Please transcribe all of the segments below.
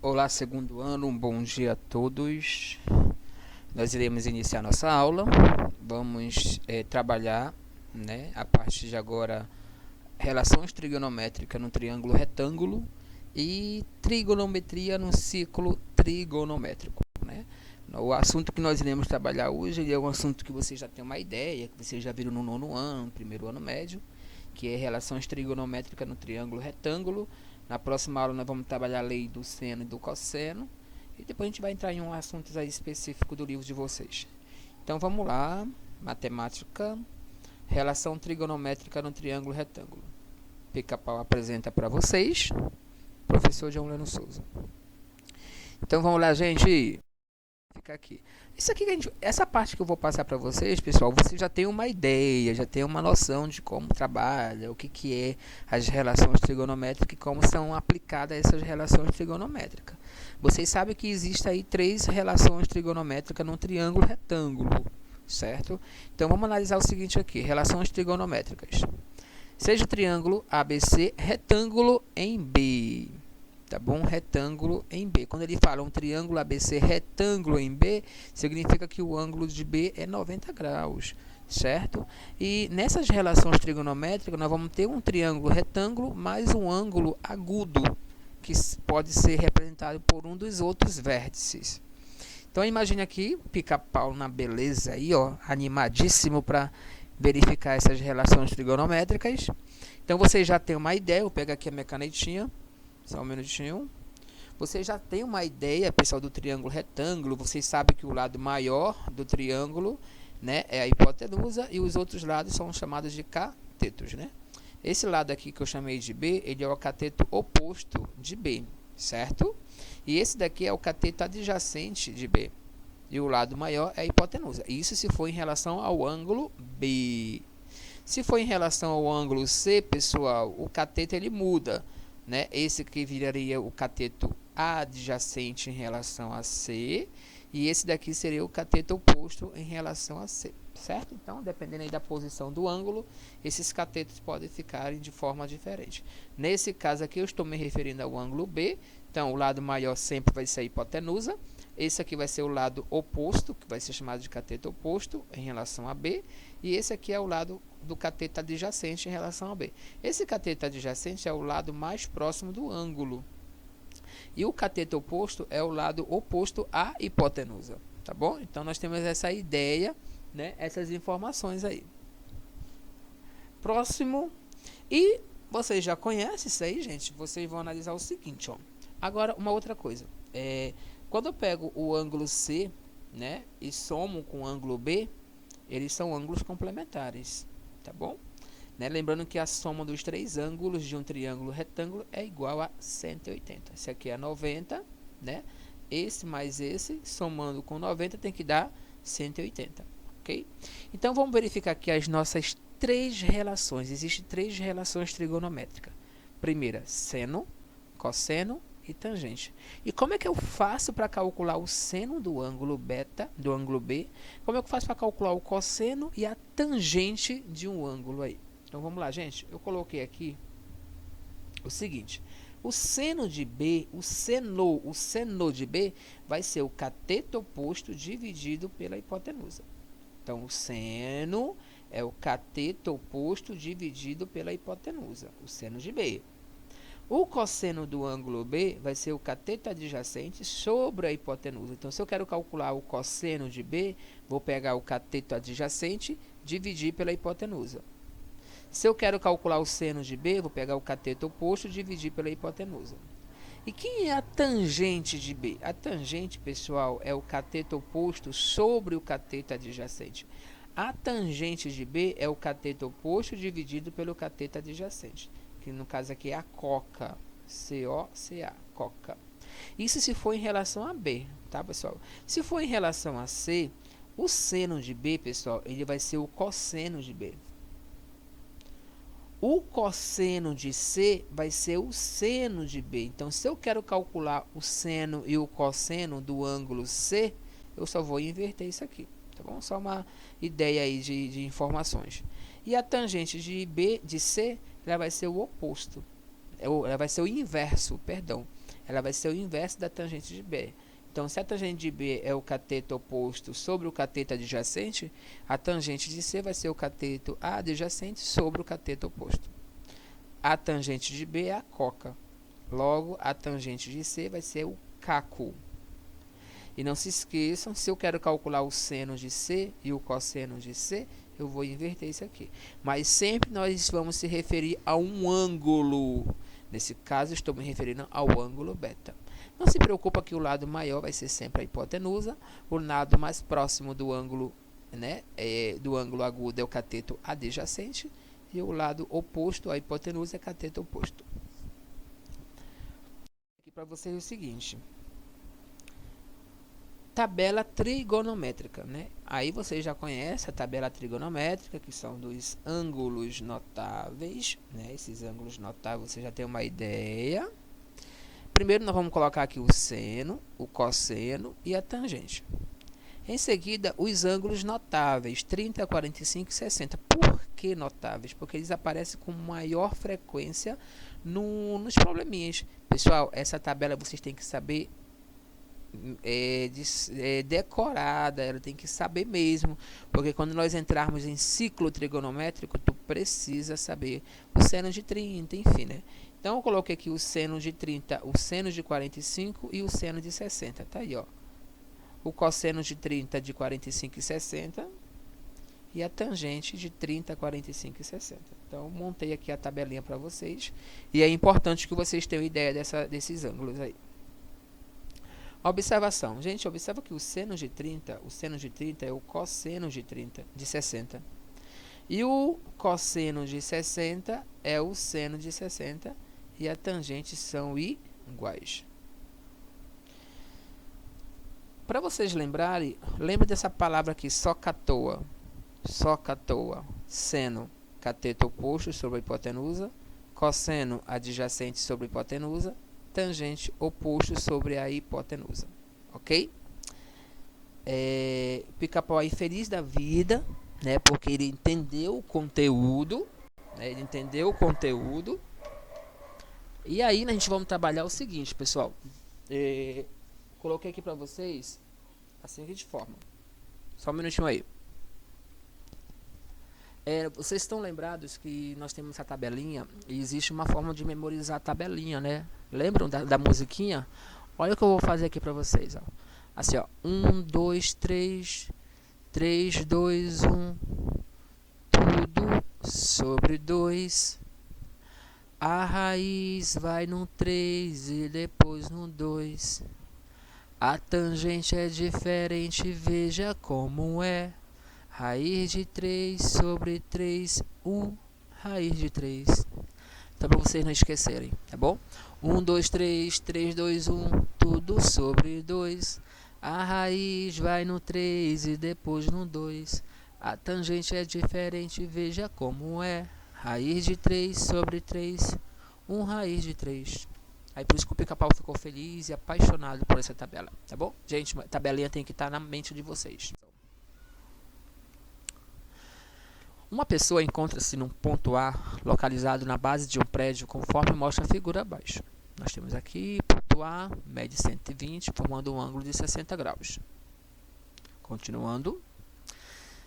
Olá, segundo ano, um bom dia a todos. Nós iremos iniciar nossa aula. Vamos trabalhar, a partir de agora, relações trigonométricas no triângulo retângulo e trigonometria no círculo trigonométrico. O assunto que nós iremos trabalhar hoje é um assunto que vocês já têm uma ideia, que vocês já viram no nono ano, primeiro ano médio, que é relações trigonométricas no triângulo retângulo. Na próxima aula nós vamos trabalhar a lei do seno e do cosseno. E depois a gente vai entrar em um assunto aí específico do livro de vocês. Então vamos lá. Matemática. Relação trigonométrica no triângulo retângulo. Pica-pau apresenta para vocês. Professor João Leno Souza. Então vamos lá, gente. Fica aqui. Isso aqui, essa parte que eu vou passar para vocês, pessoal, você já tem uma ideia, já tem uma noção de como trabalha, o que é as relações trigonométricas e como são aplicadas essas relações trigonométricas. Vocês sabem que existe aí 3 relações trigonométricas num triângulo retângulo, certo? Então vamos analisar o seguinte aqui, relações trigonométricas. Seja o triângulo ABC retângulo em B. Tá bom? Retângulo em B. Quando ele fala um triângulo ABC retângulo em B, significa que o ângulo de B é 90 graus, certo? E nessas relações trigonométricas, nós vamos ter um triângulo retângulo mais um ângulo agudo, que pode ser representado por um dos outros vértices. Então, imagine aqui, pica-pau na beleza aí, ó, animadíssimo para verificar essas relações trigonométricas. Então, você já tem uma ideia, vou pegar aqui a minha canetinha. Só um minutinho. Você já tem uma ideia, pessoal, do triângulo retângulo. Vocês sabem que o lado maior do triângulo, é a hipotenusa e os outros lados são chamados de catetos, Esse lado aqui que eu chamei de B, ele é o cateto oposto de B, certo? E esse daqui é o cateto adjacente de B. E o lado maior é a hipotenusa. Isso se for em relação ao ângulo B. Se for em relação ao ângulo C, pessoal, o cateto ele muda. Esse que viraria o cateto adjacente em relação a C, e esse daqui seria o cateto oposto em relação a C, certo? Então, dependendo aí da posição do ângulo, esses catetos podem ficar de forma diferente. Nesse caso aqui, eu estou me referindo ao ângulo B, então o lado maior sempre vai ser a hipotenusa, esse aqui vai ser o lado oposto, que vai ser chamado de cateto oposto em relação a B, e esse aqui é o lado do cateto adjacente em relação a B. Esse cateto adjacente é o lado mais próximo do ângulo. E o cateto oposto é o lado oposto à hipotenusa. Tá bom? Então, nós temos essa ideia, essas informações aí. Próximo. E vocês já conhecem isso aí, gente. Vocês vão analisar o seguinte, ó. Agora, uma outra coisa. Quando eu pego o ângulo C, e somo com o ângulo B, eles são ângulos complementares. Tá bom? Lembrando que a soma dos 3 ângulos de um triângulo retângulo é igual a 180. Esse aqui é 90, Esse mais esse, somando com 90, tem que dar 180, ok? Então, vamos verificar aqui as nossas 3 relações. Existem 3 relações trigonométricas. Primeira, seno, cosseno e tangente. E como é que eu faço para calcular o seno do ângulo beta, do ângulo B? Como é que eu faço para calcular o cosseno e a tangente de um ângulo aí? Então vamos lá, gente. Eu coloquei aqui o seguinte: o seno de B, o seno de B vai ser o cateto oposto dividido pela hipotenusa. Então o seno é o cateto oposto dividido pela hipotenusa, o seno de B. O cosseno do ângulo B vai ser o cateto adjacente sobre a hipotenusa. Então, se eu quero calcular o cosseno de B, vou pegar o cateto adjacente, dividir pela hipotenusa. Se eu quero calcular o seno de B, vou pegar o cateto oposto, dividir pela hipotenusa. E quem é a tangente de B? A tangente, pessoal, é o cateto oposto sobre o cateto adjacente. A tangente de B é o cateto oposto dividido pelo cateto adjacente, que no caso aqui é a coca, C-O-C-A, coca. Isso se for em relação a B, tá, pessoal? Se for em relação a C, o seno de B, pessoal, ele vai ser o cosseno de B. O cosseno de C vai ser o seno de B. Então, se eu quero calcular o seno e o cosseno do ângulo C, eu só vou inverter isso aqui, tá bom? Só uma ideia aí de informações. E a tangente de C, ela vai ser o oposto. Ela vai ser o inverso, perdão. ela vai ser o inverso da tangente de B. Então, se a tangente de B é o cateto oposto sobre o cateto adjacente, a tangente de C vai ser o cateto adjacente sobre o cateto oposto. A tangente de B é a coca. Logo, a tangente de C vai ser o caco. E não se esqueçam, se eu quero calcular o seno de C e o cosseno de C, eu vou inverter isso aqui. Mas sempre nós vamos se referir a um ângulo. Nesse caso, estou me referindo ao ângulo beta. Não se preocupa que o lado maior vai ser sempre a hipotenusa. O lado mais próximo do ângulo, né, do ângulo agudo é o cateto adjacente. E o lado oposto à hipotenusa é cateto oposto. Aqui para vocês é o seguinte. Tabela trigonométrica, né? Aí vocês já conhecem a tabela trigonométrica, que são dos ângulos notáveis, né? Esses ângulos notáveis você já tem uma ideia. Primeiro nós vamos colocar aqui o seno, o cosseno e a tangente. Em seguida, os ângulos notáveis, 30, 45 e 60. Por que notáveis? Porque eles aparecem com maior frequência nos probleminhas. Pessoal, essa tabela vocês têm que saber decorada, ela tem que saber mesmo, porque quando nós entrarmos em ciclo trigonométrico, tu precisa saber o seno de 30, enfim, né? Então eu coloquei aqui o seno de 30, o seno de 45 e o seno de 60, tá aí, ó. O cosseno de 30, de 45 e 60 e a tangente de 30, 45 e 60. Então montei aqui a tabelinha para vocês e é importante que vocês tenham ideia desses ângulos aí. Observação. Gente, observa que o seno de 30 é o cosseno de 30, de 60. E o cosseno de 60 é o seno de 60 e a tangente são iguais. Para vocês lembrarem, lembre dessa palavra aqui, socatoa. Socatoa. Seno, cateto oposto sobre a hipotenusa. Cosseno adjacente sobre a hipotenusa. Tangente oposto sobre a hipotenusa, ok? Pica-pau aí feliz da vida, né? Porque ele entendeu o conteúdo, né? Ele entendeu o conteúdo. E aí a gente vamos trabalhar o seguinte, pessoal. Coloquei aqui para vocês a seguinte forma. Só um minutinho aí. Vocês estão lembrados que nós temos essa tabelinha e existe uma forma de memorizar a tabelinha, né? Lembram da musiquinha? Olha o que eu vou fazer aqui pra vocês, ó. Assim, ó. 1, 2, 3, 3, 2, 1. Tudo sobre 2. A raiz vai no 3 e depois no 2. A tangente é diferente, veja como é. Raiz de 3 sobre 3, 1, raiz de 3. Então, para vocês não esquecerem, tá bom? 1, 2, 3, 3, 2, 1, tudo sobre 2. A raiz vai no 3 e depois no 2. A tangente é diferente, veja como é. Raiz de 3 sobre 3, 1, raiz de 3. Aí por isso que o Pica-Pau ficou feliz e apaixonado por essa tabela, tá bom? Gente, a tabelinha tem que estar na mente de vocês. Uma pessoa encontra-se num ponto A, localizado na base de um prédio, conforme mostra a figura abaixo. Nós temos aqui, ponto A, mede 120, formando um ângulo de 60 graus. Continuando.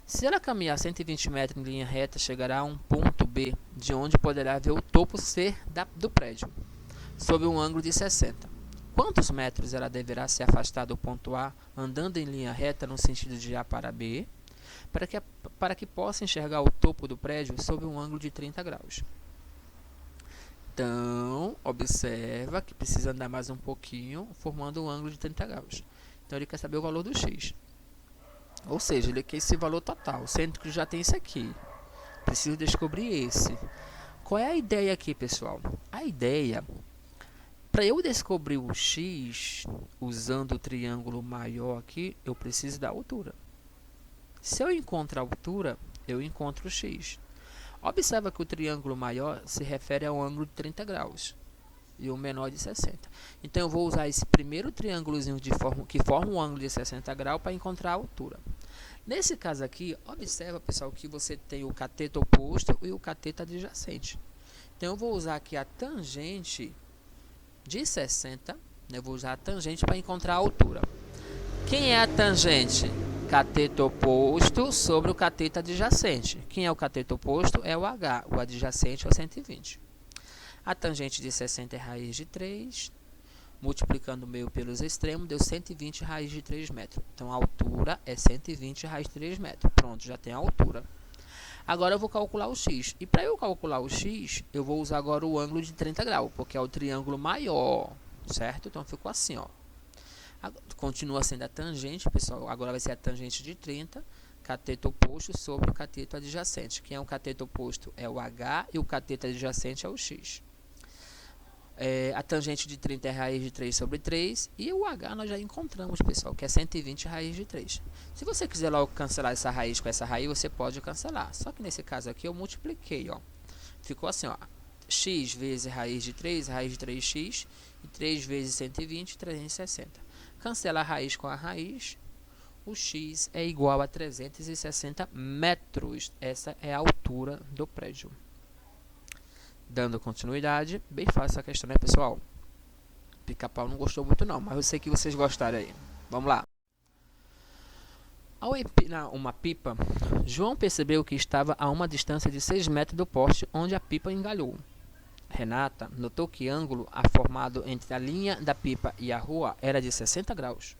Se ela caminhar 120 metros em linha reta, chegará a um ponto B, de onde poderá ver o topo C do prédio, sob um ângulo de 60. Quantos metros ela deverá se afastar do ponto A, andando em linha reta no sentido de A para B, para que possa enxergar o topo do prédio sob um ângulo de 30 graus. Então, observa que precisa andar mais um pouquinho, formando um ângulo de 30 graus. Então, ele quer saber o valor do x. Ou seja, ele quer esse valor total, sendo que já tem esse aqui. Preciso descobrir esse. Qual é a ideia aqui, pessoal? A ideia, para eu descobrir o x, usando o triângulo maior aqui, eu preciso da altura. Se eu encontro a altura, eu encontro o x. Observa que o triângulo maior se refere ao ângulo de 30 graus e o menor de 60. Então, eu vou usar esse primeiro triângulozinho que forma um ângulo de 60 graus para encontrar a altura. Nesse caso aqui, observa, pessoal, que você tem o cateto oposto e o cateto adjacente. Então, eu vou usar aqui a tangente de 60 Eu vou usar a tangente para encontrar a altura. Quem é a tangente? Cateto oposto sobre o cateto adjacente. Quem é o cateto oposto? É o H. O adjacente é o 120. A tangente de 60 é raiz de 3. Multiplicando o meio pelos extremos, deu 120 raiz de 3 metros. Então, a altura é 120 raiz de 3 metros. Pronto, já tem a altura. Agora, eu vou calcular o x. E para eu calcular o x, eu vou usar agora o ângulo de 30 graus, porque é o triângulo maior, certo? Então, ficou assim, ó. Continua sendo a tangente, pessoal. Agora vai ser a tangente de 30, cateto oposto sobre o cateto adjacente. Quem é o cateto oposto é o H e o cateto adjacente é o x. A tangente de 30 é raiz de 3 sobre 3. E o H nós já encontramos, pessoal, que é 120 raiz de 3. Se você quiser logo cancelar essa raiz com essa raiz, você pode cancelar. Só que nesse caso aqui eu multipliquei, ó. Ficou assim, ó. X vezes raiz de 3x. E 3 vezes 120, 360. Cancela a raiz com a raiz. O x é igual a 360 metros. Essa é a altura do prédio. Dando continuidade, bem fácil essa questão, né, pessoal? Pica-pau não gostou muito não, mas eu sei que vocês gostaram aí. Vamos lá. Ao empinar uma pipa, João percebeu que estava a uma distância de 6 metros do poste onde a pipa engalhou. Renata notou que o ângulo formado entre a linha da pipa e a rua era de 60 graus,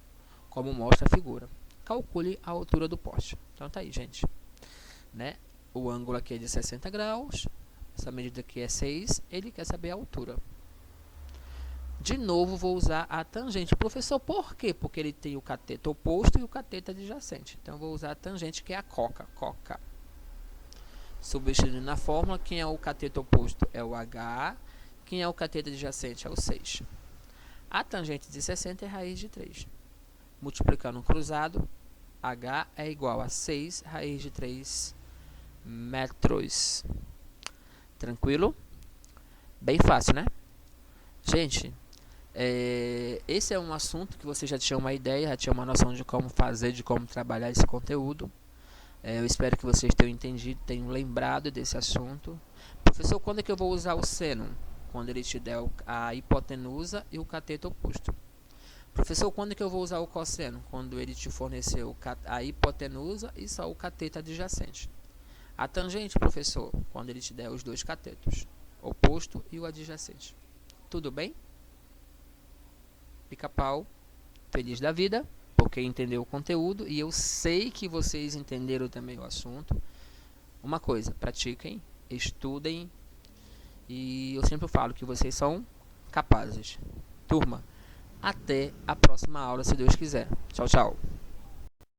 como mostra a figura. Calcule a altura do poste. Então tá aí, gente. Né? O ângulo aqui é de 60 graus. Essa medida aqui é 6, ele quer saber a altura. De novo, vou usar a tangente. Professor, por quê? Porque ele tem o cateto oposto e o cateto adjacente. Então, vou usar a tangente, que é a coca. Substituindo na fórmula, quem é o cateto oposto é o H, quem é o cateto adjacente é o 6. A tangente de 60 é raiz de 3. Multiplicando um cruzado, H é igual a 6 raiz de 3 metros. Tranquilo? Bem fácil, né? Gente, esse é um assunto que você já tinha uma ideia, já tinha uma noção de como fazer, de como trabalhar esse conteúdo. Eu espero que vocês tenham entendido, tenham lembrado desse assunto. Professor, quando é que eu vou usar o seno? Quando ele te der a hipotenusa e o cateto oposto. Professor, quando é que eu vou usar o cosseno? Quando ele te forneceu a hipotenusa e só o cateto adjacente. A tangente, professor, quando ele te der os dois catetos, oposto e o adjacente. Tudo bem? Pica-pau, feliz da vida, porque entendeu o conteúdo e eu sei que vocês entenderam também o assunto. Uma coisa, pratiquem, estudem e eu sempre falo que vocês são capazes. Turma, até a próxima aula, se Deus quiser. Tchau, tchau.